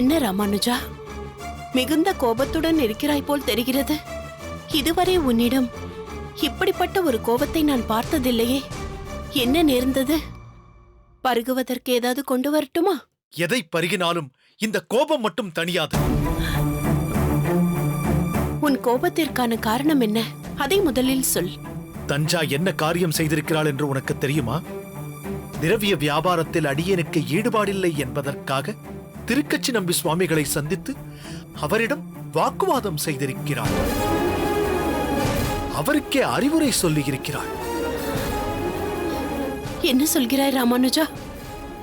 என்ன ராமானுஜா, மிகுந்த கோபத்துடன் இருக்கிறாய் போல் தெரிகிறது. இதுவரை உன்னிடம் இப்படிப்பட்ட ஒரு கோபத்தை நான் பார்த்ததில்லையே. என்ன நேர்ந்தது? பருகுவதற்கு ஏதாவது கொண்டு வரட்டுமா? எதை பருகினாலும் இந்த கோபம் மட்டும் தணியாது. உன் கோபத்திற்கான காரணம் என்ன? அதை முதலில் சொல். தஞ்சா என்ன காரியம் செய்திருக்கிறாள் என்று உனக்கு தெரியுமா? திரவிய வியாபாரத்தில் அடியேனுக்கு ஈடுபாடில்லை என்பதற்காக திருக்கச்சி நம்பி சுவாமிகளை சந்தித்து அவரிடம் வாக்குவாதம் செய்திருக்கிறாள். அவருக்கே அறிவுரை சொல்லியிருக்கிறாள். என்ன சொல்கிறாய் ராமானுஜா?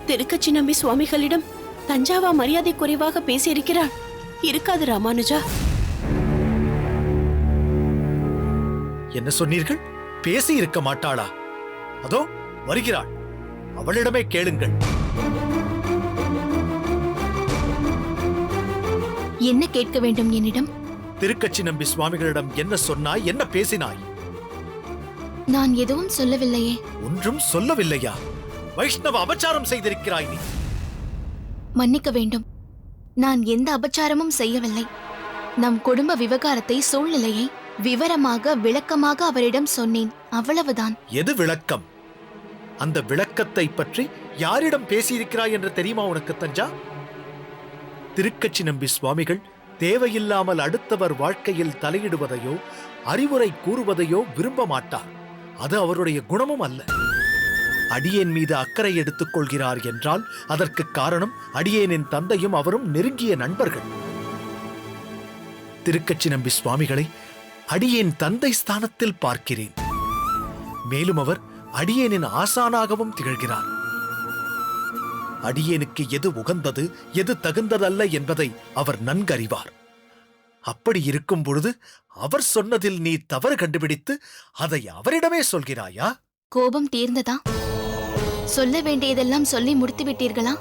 திருக்கச்சி நம்பி சுவாமிகளிடம் தஞ்சாவா மரியாதை குறைவாக பேசியிருக்கிறாள். இருக்காது ராமானுஜா. என்ன சொன்னீர்கள்? பேசி இருக்க மாட்டாளா? அதோ வருகிறாள், அவளிடமே கேளுங்கள். என்ன கேட்க வேண்டும் என்னிடம்? திருக்கச்சி நம்பி சுவாமிகளிடம் என்ன சொன்னாய், என்ன பேசினாய்? நான் எதுவும் சொல்லவில்லையே. ஒன்றும் சொல்லவில்லையா? வைஷ்ணவ அபச்சாரம் செய்திருக்கிறாய் நீ. மன்னிக்க வேண்டும், நான் எந்த அபச்சாரமும் செய்யவில்லை. நம் குடும்ப விவகாரத்தை, சூழ்நிலையை விவரமாக விளக்கமாக அவரிடம் சொன்னேன், அவ்வளவுதான். எது விளக்கம்? அந்த விளக்கத்தை பற்றி யாரிடம் பேசியிருக்கிறாய் என்று தெரியுமா உனக்கு தஞ்சா? திருக்கச்சி நம்பி சுவாமிகள் தேவையில்லாமல் அடுத்தவர் வாழ்க்கையில் தலையிடுவதையோ அறிவுரை கூறுவதையோ விரும்ப மாட்டார். அது அவருடைய குணமும் அல்ல. அடியேன் மீது அக்கறை எடுத்துக் கொள்கிறார் என்றால் அதற்கு காரணம் அடியேனின் தந்தையும் அவரும் நெருங்கிய நண்பர்கள். திருக்கச்சி நம்பி சுவாமிகளை அடியேன் தந்தை ஸ்தானத்தில் பார்க்கிறேன். மேலும் அவர் அடியேனின் ஆசானாகவும் திகழ்கிறார். அடியேனுக்கு எது உகந்தது எது தகுந்ததல்ல என்பதை அவர் நன்கறிவார். அப்படி இருக்கும் பொழுது அவர் சொன்னதில் நீ தவறு கண்டுபிடித்து அதை அவரிடமே சொல்கிறாயா? கோபம் தீர்ந்ததா? சொல்ல வேண்டியதெல்லாம் சொல்லி முடித்து விட்டீர்களா?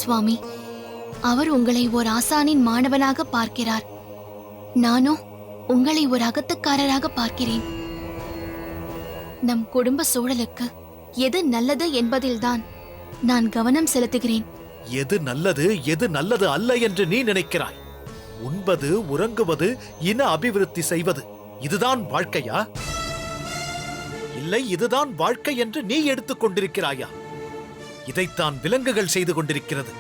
சுவாமி, அவர் உங்களை ஒரு ஆசானின் மாணவனாக பார்க்கிறார். நானோ உங்களை ஒரு அகத்துக்காரராக பார்க்கிறேன். நம் குடும்ப சூழலுக்கு எது நல்லது என்பதில்தான் நான் கவனம் செலுத்துகிறேன். எது நல்லது எது நல்லது அல்ல என்று நீ நினைக்கிறாய்? உண்பது, உறங்குவது, இன அபிவிருத்தி செய்வது, இதுதான் வாழ்க்கையா? இல்லை, இதுதான் வாழ்க்கை என்று நீ எடுத்துக் கொண்டிருக்கிறாயா? இதைத்தான் விலங்குகள் செய்து கொண்டிருக்கிறது.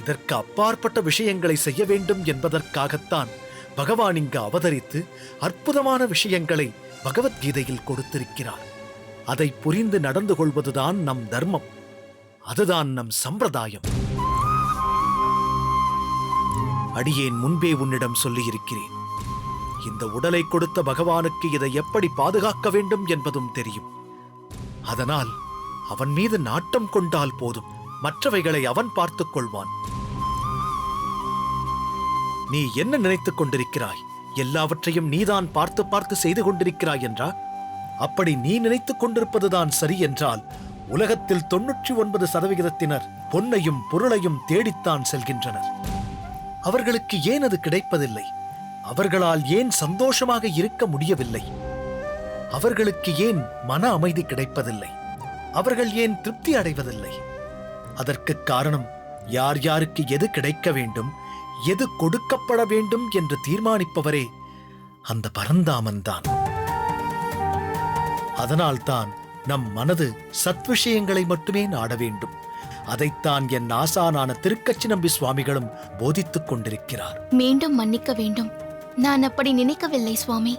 இதற்கு அப்பாற்பட்ட விஷயங்களை செய்ய வேண்டும் என்பதற்காகத்தான் பகவான் இங்கு அவதரித்து அற்புதமான விஷயங்களை பகவத்கீதையில் கொடுத்திருக்கிறார். அதை புரிந்து நடந்து கொள்வதுதான் நம் தர்மம். அதுதான் நம் சம்பிரதாயம். அடியேன் முன்பே உன்னிடம் சொல்லியிருக்கிறேன். இந்த உடலை கொடுத்த பகவானுக்கு இதை எப்படி பாதுகாக்க வேண்டும் என்பதும் தெரியும். அதனால் அவன் மீது நாட்டம் கொண்டால் போதும், மற்றவைகளை அவன் பார்த்துக் கொள்வான். நீ என்ன நினைத்துக் கொண்டிருக்கிறாய்? எல்லாவற்றையும் நீதான் பார்த்து பார்த்து செய்து கொண்டிருக்கிறாய் என்றா? அப்படி நீ நினைத்துக் கொண்டிருப்பதுதான் சரி என்றால் உலகத்தில் 99% பொன்னையும் பொருளையும் தேடித்தான் செல்கின்றனர். அவர்களுக்கு ஏன் அது கிடைப்பதில்லை? அவர்களால் ஏன் சந்தோஷமாக இருக்க முடியவில்லை? அவர்களுக்கு ஏன் மன அமைதி கிடைப்பதில்லை? அவர்கள் ஏன் திருப்தி அடைவதில்லை? அதற்கு காரணம் யார் யாருக்கு எது கிடைக்க வேண்டும், எது கொடுக்கப்பட வேண்டும் என்று தீர்மானிப்பவரே அந்த பரந்தாமன்தான். அதனால்தான் நம் மனது சத்விஷயங்களை மட்டுமே நாட வேண்டும். அதைத்தான் என் ஆசானான திருக்கச்சி நம்பி சுவாமிகளும் போதித்துக் கொண்டிருக்கிறார். மீண்டும் மன்னிக்க வேண்டும், நான் அப்படி நினைக்கவில்லை சுவாமி.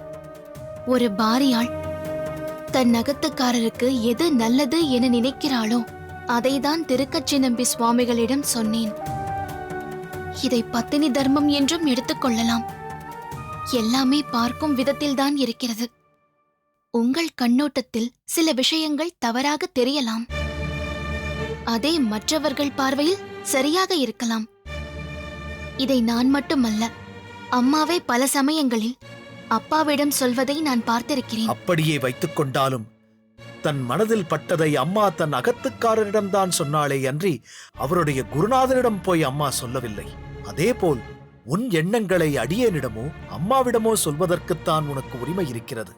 ஒரு பாரியாள் தன் அகத்துக்காரருக்கு எது நல்லது என நினைக்கிறாளோ அதைதான் திருக்கச்சி நம்பி சுவாமிகளிடம் சொன்னேன். இதை பத்தினி தர்மம் என்றும் எடுத்துக்கொள்ளலாம். எல்லாமே பார்க்கும் விதத்தில்தான் இருக்கிறது. உங்கள் கண்ணோட்டத்தில் சில விஷயங்கள் தவறாக தெரியலாம். அதே மற்றவர்கள் பார்வையில் சரியாக இருக்கலாம். இதை நான் மட்டுமல்ல, அம்மாவே பல சமயங்களில் அப்பாவிடம் சொல்வதை நான் பார்த்திருக்கிறேன். அப்படியே வைத்துக் கொண்டாலும் தன் மனதில் பட்டதை அம்மா தன் அகத்துக்காரரிடம்தான் சொன்னாளே அன்றி அவருடைய குருநாதரிடம் போய் அம்மா சொல்லவில்லை. அதேபோல் உன் எண்ணங்களை அடியேனிடமோ அம்மாவிடமோ சொல்வதற்குத்தான் உனக்கு உரிமை இருக்கிறது.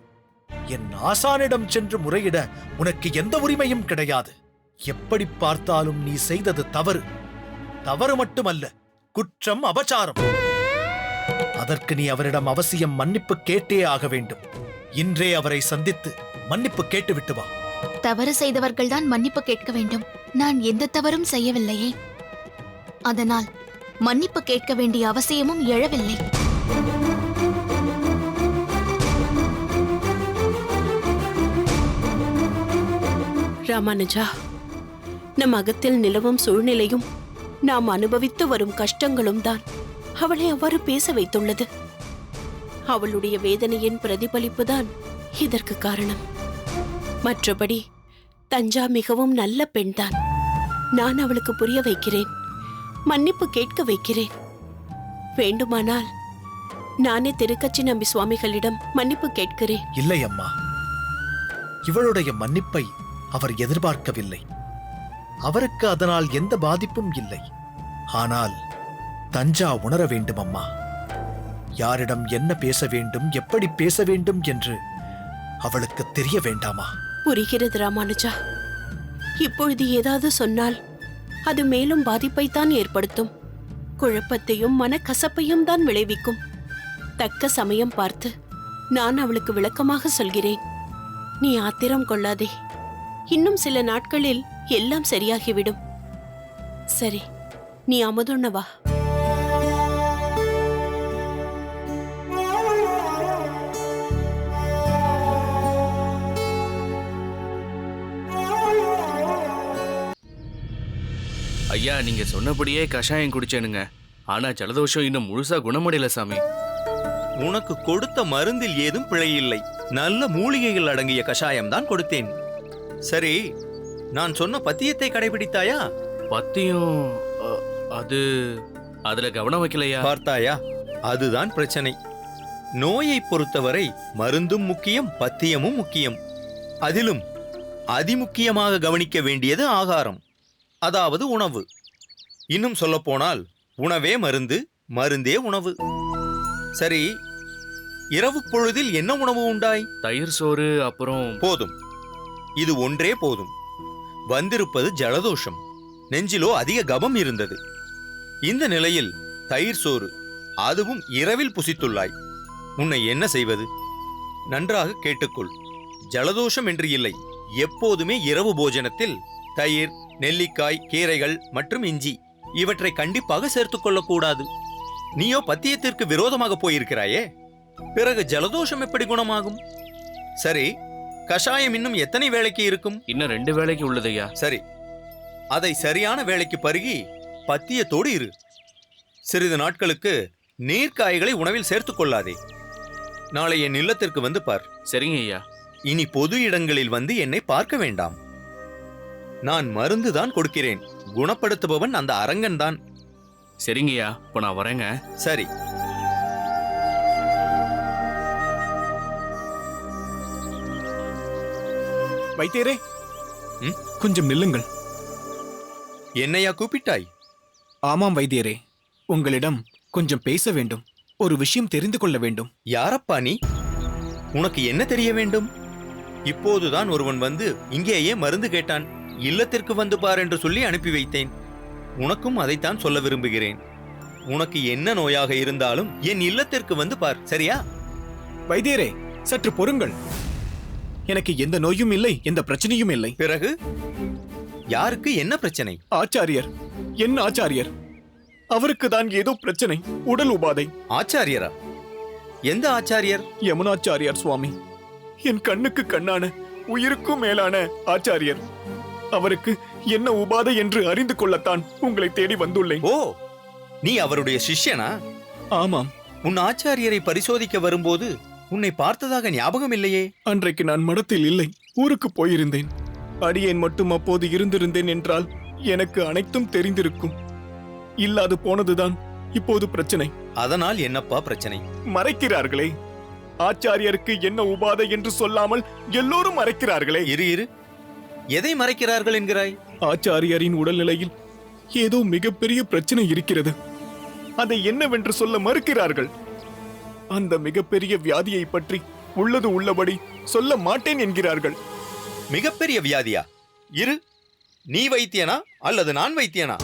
என் ஆசானிடம் சென்று முறையிட உனக்கு எந்த உரிமையும் கிடையாது. எப்படி பார்த்தாலும் நீ செய்தது தவறு. தவறு மட்டுமல்ல, குற்றம், அபச்சாரம். அதற்கு நீ அவரிடம் அவசியம் மன்னிப்பு கேட்டே ஆக வேண்டும். இன்றே அவரை சந்தித்து மன்னிப்பு கேட்டுவிட்டு வா. தவறு செய்தவர்கள்தான் மன்னிப்பு கேட்க வேண்டும். நான் எந்த தவறும் செய்யவில்லையே. அதனால் மன்னிப்பு கேட்க வேண்டிய அவசியமும் எழவில்லை. ராமானுஜா, நம் அகத்தில் நிலவும் சூழ்நிலையும் நாம் அனுபவித்து வரும் கஷ்டங்களும் தான் அவளை அவ்வாறு பேச வைத்துள்ளது. அவளுடைய வேதனையின் பிரதிபலிப்புதான் இதற்கு காரணம். மற்றபடி தஞ்சா மிகவும் நல்ல பெண்தான். நான் அவளுக்கு புரிய வைக்கிறேன், மன்னிப்பு கேட்க வைக்கிறேன். வேண்டுமானால் நானே திருக்கச்சி நம்பி சுவாமிகளிடம் மன்னிப்பு கேட்கிறேன். இல்லை அம்மா, இவளுடைய மன்னிப்பை அவர் எதிர்பார்க்கவில்லை. அவருக்கு அதனால் எந்த பாதிப்பும் இல்லை. ஆனால் தஞ்சா உணர வேண்டும் அம்மா. யாரிடம் என்ன பேச வேண்டும், எப்படி பேச வேண்டும் என்று அவளுக்கு தெரிய வேண்டாமா? புரிகிறது ராமானுஜா. இப்பொழுது ஏதாவது சொன்னால் அது மேலும் பாதிப்பைத்தான் ஏற்படுத்தும். குழப்பத்தையும் மனக்கசப்பையும் தான் விளைவிக்கும். தக்க சமயம் பார்த்து நான் அவளுக்கு விளக்கமாக சொல்கிறேன். நீ ஆத்திரம் கொள்ளாதே. இன்னும் சில நாட்களில் எல்லாம் சரியாகிவிடும். சரி, நீ அமுதுண்ண வா. ஐயா, நீங்க சொன்னபடியே கஷாயம் குடிச்சேனுங்க. ஆனா ஜலதோஷம் இன்னும் முழுசா குணமடையல சாமி. உனக்கு கொடுத்த மருந்தில் ஏதும் பிழையில்லை. நல்ல மூலிகைகள் அடங்கிய கஷாயம் தான் கொடுத்தேன். சரி, நான் சொன்ன பத்தியத்தை கடைபிடித்தாயா? பத்தியம் அதுல கவனம் வைக்கலையா? பார்த்தாயா, அதுதான் பிரச்சனை. நோயை பொறுத்தவரை மருந்தும் முக்கியம், பத்தியமும் முக்கியம். அதிலும் அதிமுக்கியமாக கவனிக்க வேண்டியது ஆகாரம், அதாவது உணவு. இன்னும் சொல்லப்போனால் உணவே மருந்து, மருந்தே உணவு. சரி, இரவு பொழுதில் என்ன உணவு உண்டாய்? தயிர் சோறு, அப்புறம் போதும், இது ஒன்றே போதும். வந்திருப்பது ஜலதோஷம். நெஞ்சிலோ அதிக கபம் இருந்தது. இந்த நிலையில் தயிர் சோறு, அதுவும் இரவில் புசித்துள்ளாய். உன்னை என்ன செய்வது? நன்றாக கேட்டுக்கொள். ஜலதோஷம் என்று இல்லை, எப்போதுமே இரவு போஜனத்தில் தயிர், நெல்லிக்காய், கீரைகள் மற்றும் இஞ்சி இவற்றை கண்டிப்பாக சேர்த்துக் கொள்ளக்கூடாது. நீயோ பத்தியத்திற்கு விரோதமாக போயிருக்கிறாயே, பிறகு ஜலதோஷம் எப்படி குணமாகும்? சரி, கஷாயம் இன்னும் எத்தனை வேளைக்கு இருக்கும்? இன்னும் 2 வேளைக்கு உள்ளதையா? சரி, அதை சரியான வேளைக்கு பருகி பத்தியத்தோடு இரு. சிறிது நாட்களுக்கு நீர்க்காய்களை உணவில் சேர்த்துக் கொள்ளாதே. நாளை என் இல்லத்திற்கு வந்து பார். சரிங்க ஐயா. இனி பொது இடங்களில் வந்து என்னை பார்க்க வேண்டாம். நான் மருந்துதான் கொடுக்கிறேன், குணப்படுத்துபவன் அந்த அரங்கன் தான். சரிங்கய்யா, இப்போ நான் வரேங்க. சரி. வைத்தியரே, கொஞ்சம் நில்லுங்கள். என்னையா கூப்பிட்டாய்? ஆமாம் வைத்தியரே, உங்களிடம் கொஞ்சம் பேச வேண்டும். ஒரு விஷயம் தெரிந்து கொள்ள வேண்டும். யாரப்பா நீ? உனக்கு என்ன தெரிய வேண்டும்? இப்போதுதான் ஒருவன் வந்து இங்கேயே மருந்து கேட்டான். இல்லத்திற்கு வந்து பார் என்று சொல்லி அனுப்பி வைத்தேன். உனக்கும் அதைத்தான் சொல்ல விரும்புகிறேன். உனக்கு என்ன நோயாக இருந்தாலும் என் இல்லத்திற்கு வந்து பார், சரியா? வைத்தியரே, சற்று பொறுங்கள். எனக்கு எந்த நோயும் இல்லை, எந்த பிரச்சனையும் இல்லை. பிறகு யாருக்கு என்ன பிரச்சனை? ஆச்சாரியர், என் ஆச்சாரியர், அவருக்கு தான் ஏதோ பிரச்சனை, உடல் உபாதை. ஆச்சாரியரா? எந்த ஆச்சாரியர்? யமுனாச்சாரியார் சுவாமி, என் கண்ணுக்கு கண்ணான, உயிருக்கும் மேலான ஆச்சாரியர். அவருக்கு என்ன உபாதை என்று அறிந்து கொள்ளத்தான் உங்களை தேடி வந்துள்ளேன். ஓ, நீ அவருடைய சிஷ்யனா? ஆமாம். உன் ஆச்சாரியரை பரிசோதிக்க வரும்போது உன்னை பார்த்ததாக ஞாபகம் இல்லையே. அன்றைக்கு நான் மடத்தில் இல்லை, ஊருக்கு போயிருந்தேன். அடியேன் மட்டும் அப்போது இருந்திருந்தேன் என்றால் எனக்கு அனைத்தும் தெரிந்திருக்கும். இல்லாது போனதுதான் இப்போது பிரச்சனை. அதனால் என்னப்பா பிரச்சனை? மறைக்கிறார்களே. ஆச்சாரியருக்கு என்ன உபாதை என்று சொல்லாமல் எல்லோரும் மறைக்கிறார்களே. இரு, எதை மறைக்கிறார்கள் என்கிறாய்? ஆச்சாரியரின் உடல்நிலையில் ஏதோ மிகப்பெரிய பிரச்சனை இருக்கிறது. அதை என்னவென்று சொல்ல மறுக்கிறார்கள். அந்த மிகப்பெரிய வியாதியை பற்றி உள்ளது உள்ளபடி சொல்ல மாட்டேன் என்கிறார்கள். மிகப்பெரிய வியாதியா? இரு, நீ வைத்தியனா அல்லது நான் வைத்தியனா?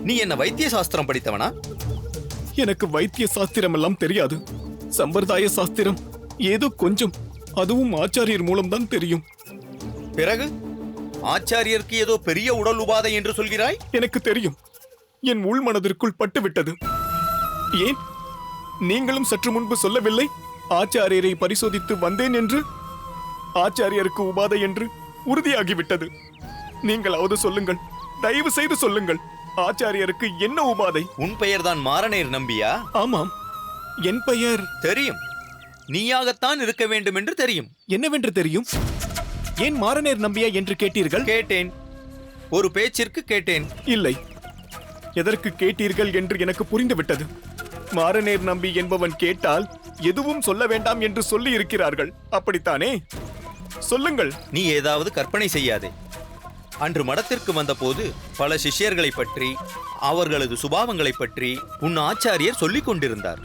நீ என்ன வைத்திய சாஸ்திரம் படித்தவனா? எனக்கு வைத்திய சாஸ்திரம் எல்லாம் தெரியாது. சம்பிரதாய சாஸ்திரம் ஏதோ கொஞ்சம், அதுவும் ஆச்சாரியர் மூலம்தான் தெரியும். பிறகு ஆச்சாரியருக்கு ஏதோ பெரிய உடல் உபாதை என்று சொல்கிறாய். எனக்கு தெரியும். என் உள் மனதிற்குள் பட்டுவிட்டது. ஏன் நீங்களும் சற்று முன்பு சொல்லவில்லை ஆச்சாரியரை பரிசோதித்து வந்தேன் என்று? ஆச்சாரியருக்கு உபாதை என்று உறுதியாகிவிட்டது. நீங்களாவது சொல்லுங்கள், தயவு செய்து சொல்லுங்கள், ஆச்சாரியருக்கு என்ன உபாதை? உன் பெயர்தான் மாரநேர் நம்பியா? ஆமாம், என் பெயர் தெரியும். நீயாகத்தான் இருக்க வேண்டும் என்று தெரியும். என்னவென்று தெரியும்? ஏன் மாரநேர் நம்பியா என்று கேட்டீர்கள்? கேட்டேன், ஒரு பேச்சிற்கு கேட்டேன். இல்லை, எதற்கு கேட்டீர்கள் என்று எனக்கு புரிந்துவிட்டது. மாரநேர் நம்பி என்பவன் கேட்டால் எதுவும் சொல்ல வேண்டாம் என்று சொல்லி இருக்கிறார்கள், அப்படித்தானே? சொல்லுங்கள். நீ ஏதாவது கற்பனை செய்யாதே. அன்று மடத்திற்கு வந்தபோது பல சிஷ்யர்களை பற்றி, அவர்களது சுபாவங்களை பற்றி உன் ஆச்சாரியர் சொல்லிக் கொண்டிருந்தார்.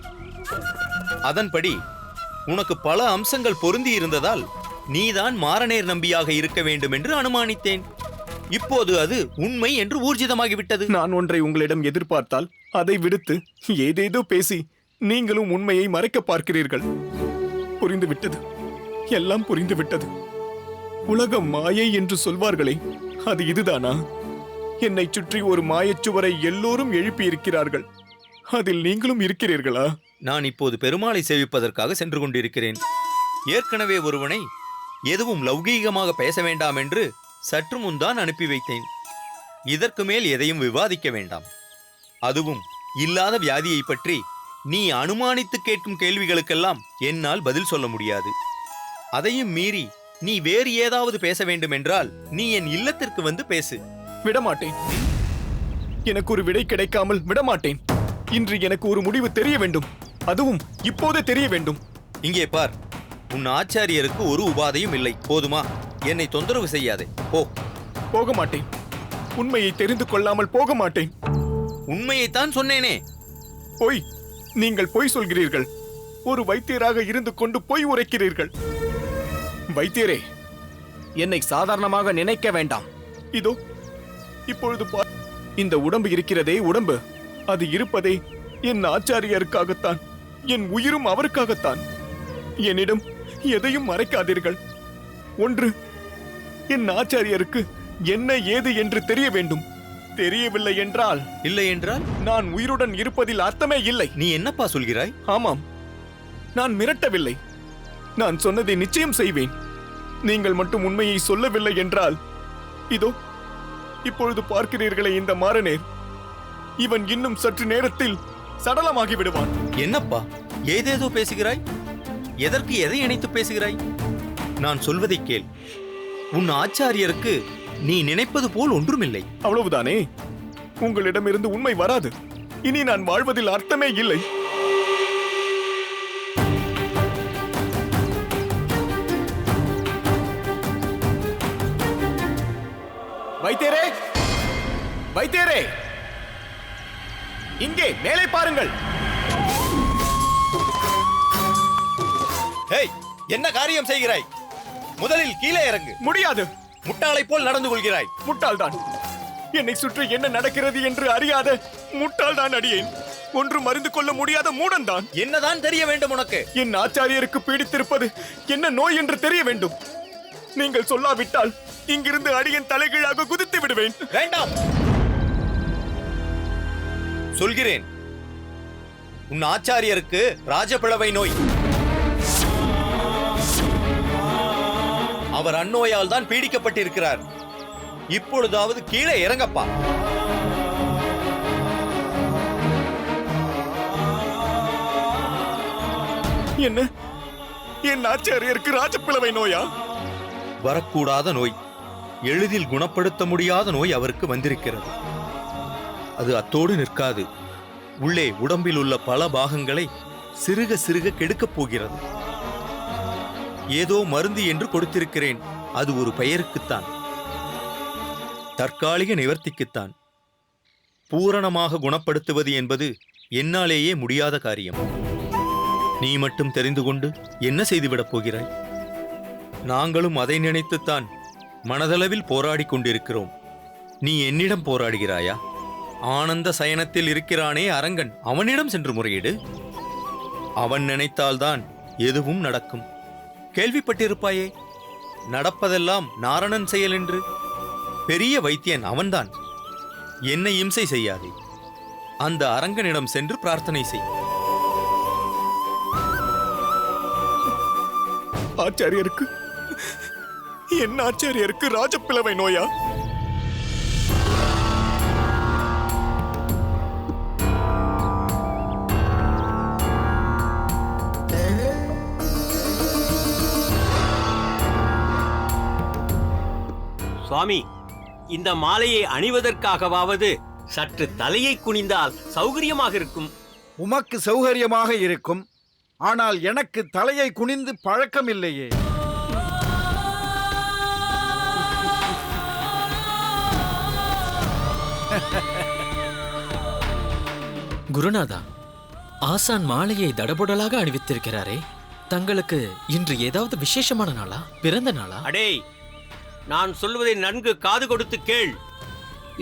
அதன்படி உனக்கு பல அம்சங்கள் பொருந்தி இருந்ததால் நீதான் மாரநேர் நம்பியாக இருக்க வேண்டும் என்று அனுமானித்தேன். இப்போது அது உண்மை என்று ஊர்ஜிதமாகிவிட்டது. நான் ஒன்றை உங்களிடம் எதிர்பார்த்தால் அதை விடுத்து ஏதேதோ பேசி நீங்களும் உண்மையை மறைக்க பார்க்கிறீர்கள். புரிந்துவிட்டது, எல்லாம் புரிந்துவிட்டது. உலகம் மாயை என்று சொல்வார்களே, அது இதுதானா? என்னை சுற்றி ஒரு மாயச்சுவரை எல்லோரும் எழுப்பி இருக்கிறார்கள். அதில் நீங்களும் இருக்கிறீர்களா? நான் இப்போது பெருமாளை சேவிப்பதற்காக சென்று கொண்டிருக்கிறேன். ஏற்கனவே ஒருவனை எதுவும் லௌகீகமாக பேச வேண்டாம் என்று சற்று முன்தான் அனுப்பி வைத்தேன். இதற்கு மேல் எதையும் விவாதிக்க வேண்டாம். அதுவும் இல்லாத வியாதியை பற்றி நீ அனுமானித்து கேட்கும் கேள்விகளுக்கெல்லாம் என்னால் பதில் சொல்ல முடியாது. அதையும் மீறி நீ வேறு ஏதாவது பேச வேண்டும் என்றால் நீ என் இல்லத்திற்கு வந்து பேசு. விடமாட்டேன். எனக்கு ஒரு விடை கிடைக்காமல் விடமாட்டேன். இன்று எனக்கு ஒரு முடிவு தெரிய வேண்டும். அதுவும் இப்போதே தெரிய வேண்டும். இங்கே பார், உன் ஆச்சாரியருக்கு ஒரு உபாதையும் இல்லை. போதுமா? என்னை தொந்தரவு செய்யாதே, போ. போக மாட்டேன். உண்மையை தெரிந்து கொள்ளாமல் போக மாட்டேன். உண்மையைத்தான் சொன்னேனே. பொய். நீங்கள் பொய் சொல்கிறீர்கள். ஒரு வைத்தியராக இருந்து கொண்டு பொய் உரைக்கிறீர்கள். வைத்தியரே, என்னை சாதாரணமாக நினைக்க வேண்டாம். இதோ இப்பொழுது பார், இந்த உடம்பு இருக்கிறதே, உடம்பு, அது இருப்பதே என் ஆச்சாரியருக்காகத்தான். என் உயிரும் அவருக்காகத்தான். என்னிடம் எதையும் மறைக்காதீர்கள். ஒன்று, என் ஆச்சாரியருக்கு என்ன ஏது என்று தெரிய வேண்டும். தெரியவில்லை என்றால், இல்லை என்றால் நான் உயிருடன் இருப்பதில் அர்த்தமே இல்லை. நீ என்னப்பா சொல்கிறாய்? ஆமாம், நான் மிரட்டவில்லை. நான் சொன்னதை நிச்சயம் செய்வேன். நீங்கள் மட்டும் உண்மையை சொல்லவில்லை என்றால், இதோ இப்பொழுது பார்க்கிறீர்களே இந்த மாரநேர், இவன் இன்னும் சற்று நேரத்தில் சடலமாகி விடுவான். என்னப்பா ஏதேதோ பேசுகிறாய்? எதற்கு எதை இணைத்து பேசுகிறாய்? நான் சொல்வதை கேள். உன் ஆச்சாரியருக்கு நீ நினைப்பது போல் ஒன்றுமில்லை. அவ்வளவுதானே? உங்களிடமிருந்து உண்மை வராது. இனி நான் வாழ்வதில் அர்த்தமே இல்லை. வைத்தியரே, வைத்தியரே, இங்கே மேலே பாருங்கள். ஹேய், என்ன காரியம் செய்கிறாய்? முதலில் கீழே இறங்கு. முடியாது. முட்டாளை போல் நடந்து கொள்கிறாய். முட்டாள்தான். என்னை சுற்றி என்ன நடக்கிறது என்று அறியாத முட்டாள்தான் அடியேன். ஒன்று மறிந்து கொள்ள முடியாத மூடன்தான். என்னதான் தெரிய வேண்டும் உனக்கு? என் ஆச்சாரியருக்கு பீடித்திருப்பது என்ன நோய் என்று தெரிய வேண்டும். நீங்கள் சொல்லாவிட்டால் இங்கிருந்து அடியேன் தலைகீழாக குதித்து விடுவேன். வேண்டாம், சொல்கிறேன். உன் ஆச்சாரியருக்கு ராஜபிளவை நோய். அவர் அந்நோயால் தான் பீடிக்கப்பட்டிருக்கிறார். இப்பொழுதாவது கீழே இறங்கப்பா. என்ன, என் ஆச்சாரியருக்கு ராஜப்பிளவை நோயா? வரக்கூடாத நோய், எளிதில் குணப்படுத்த முடியாத நோய் அவருக்கு வந்திருக்கிறது. அது அத்தோடு நிற்காது. உள்ளே உடம்பில் உள்ள பல பாகங்களை சிறுக சிறுக கெடுக்கப் போகிறது. ஏதோ மருந்து என்று கொடுத்திருக்கிறேன். அது ஒரு பெயருக்குத்தான், தற்காலிக நிவர்த்திக்குத்தான். பூரணமாக குணப்படுத்துவது என்பது என்னாலேயே முடியாத காரியம். நீ மட்டும் தெரிந்து கொண்டு என்ன செய்துவிடப் போகிறாய்? நாங்களும் அதை நினைத்துத்தான் மனதளவில் போராடிக் கொண்டிருக்கிறோம். நீ என்னிடம் போராடுகிறாயா? ஆனந்த சயனத்தில் இருக்கிறானே அரங்கன், அவனிடம் சென்று முறையிடு. அவன் நினைத்தால்தான் எதுவும் நடக்கும். கேள்விப்பட்டிருப்பாயே, நடப்பதெல்லாம் நாரணன் செயல் என்று. பெரிய வைத்தியன் அவன்தான். என்னை இம்சை செய்யாதே. அந்த அரங்கனிடம் சென்று பிரார்த்தனை செய். ஆச்சாரியருக்கு என்ன ஆச்சாரியருக்கு ராஜப்பிளவை நோயா? சுவாமி, இந்த மாலையை அணிவதற்காகவாவது சற்று தலையை குனிந்தால் சௌகரியமாக இருக்கும். உமக்கு சௌகரியமாக இருக்கும். ஆனால் எனக்கு தலையை குனிந்து பழக்கம் இல்லையே. குருநாதா, ஆசான் மாலையை தடபுடலாக அணிவித்திருக்கிறாரே, தங்களுக்கு இன்று ஏதாவது விசேஷமான நாளா, பிறந்த நாளா? அடே, நான் சொல்வதை நன்கு காது கொடுத்து கேள்.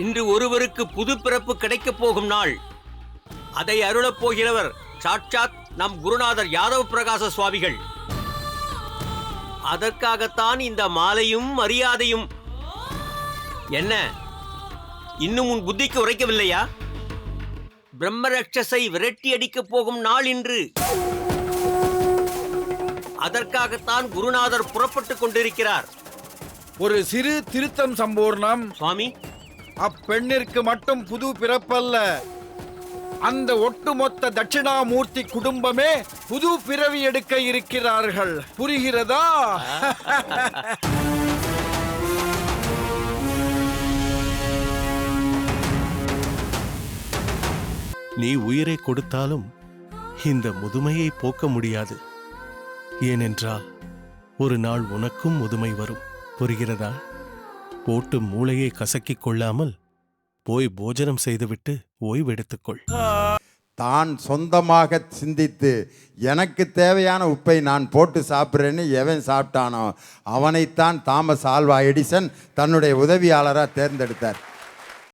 இன்று ஒருவருக்கு புது பிறப்பு கிடைக்கப் போகும் நாள். அதை அருளப் போகிறவர் சாட்சாத் நம் குருநாதர் யாதவ பிரகாச சுவாமிகள். அதற்காகத்தான் இந்த மாலையும் மரியாதையும். என்ன, இன்னும் உன் புத்திக்கு உரைக்கவில்லையா? பிரம்மரட்சஸை விரட்டி அடிக்கப் போகும் நாள் இன்று. அதற்காகத்தான் குருநாதர் புறப்பட்டுக் கொண்டிருக்கிறார். ஒரு சிறு திருத்தம் சம்பூர்ணம். சுவாமி, அப்பெண்ணிற்கு மட்டும் புது பிறப்பல்ல, அந்த ஒட்டுமொத்த தட்சிணாமூர்த்தி குடும்பமே புது பிறவி எடுக்க இருக்கிறார்கள். புரிகிறதா? நீ உயிரை கொடுத்தாலும் இந்த முதுமையை போக்க முடியாது. ஏனென்றால் ஒரு நாள் உனக்கும் முதுமை வரும். புரிகிறதா? போட்டு மூளையை கசக்கிக் கொள்ளாமல் போய் போஜனம் செய்துவிட்டு ஓய்வெடுத்துக்கொள். தான் சொந்தமாக சிந்தித்து எனக்கு தேவையான உப்பை நான் போட்டு சாப்பிட்றேன்னு எவன் சாப்பிட்டானோ அவனைத்தான் தாமஸ் ஆல்வா எடிசன் தன்னுடைய உதவியாளராக தேர்ந்தெடுத்தார்.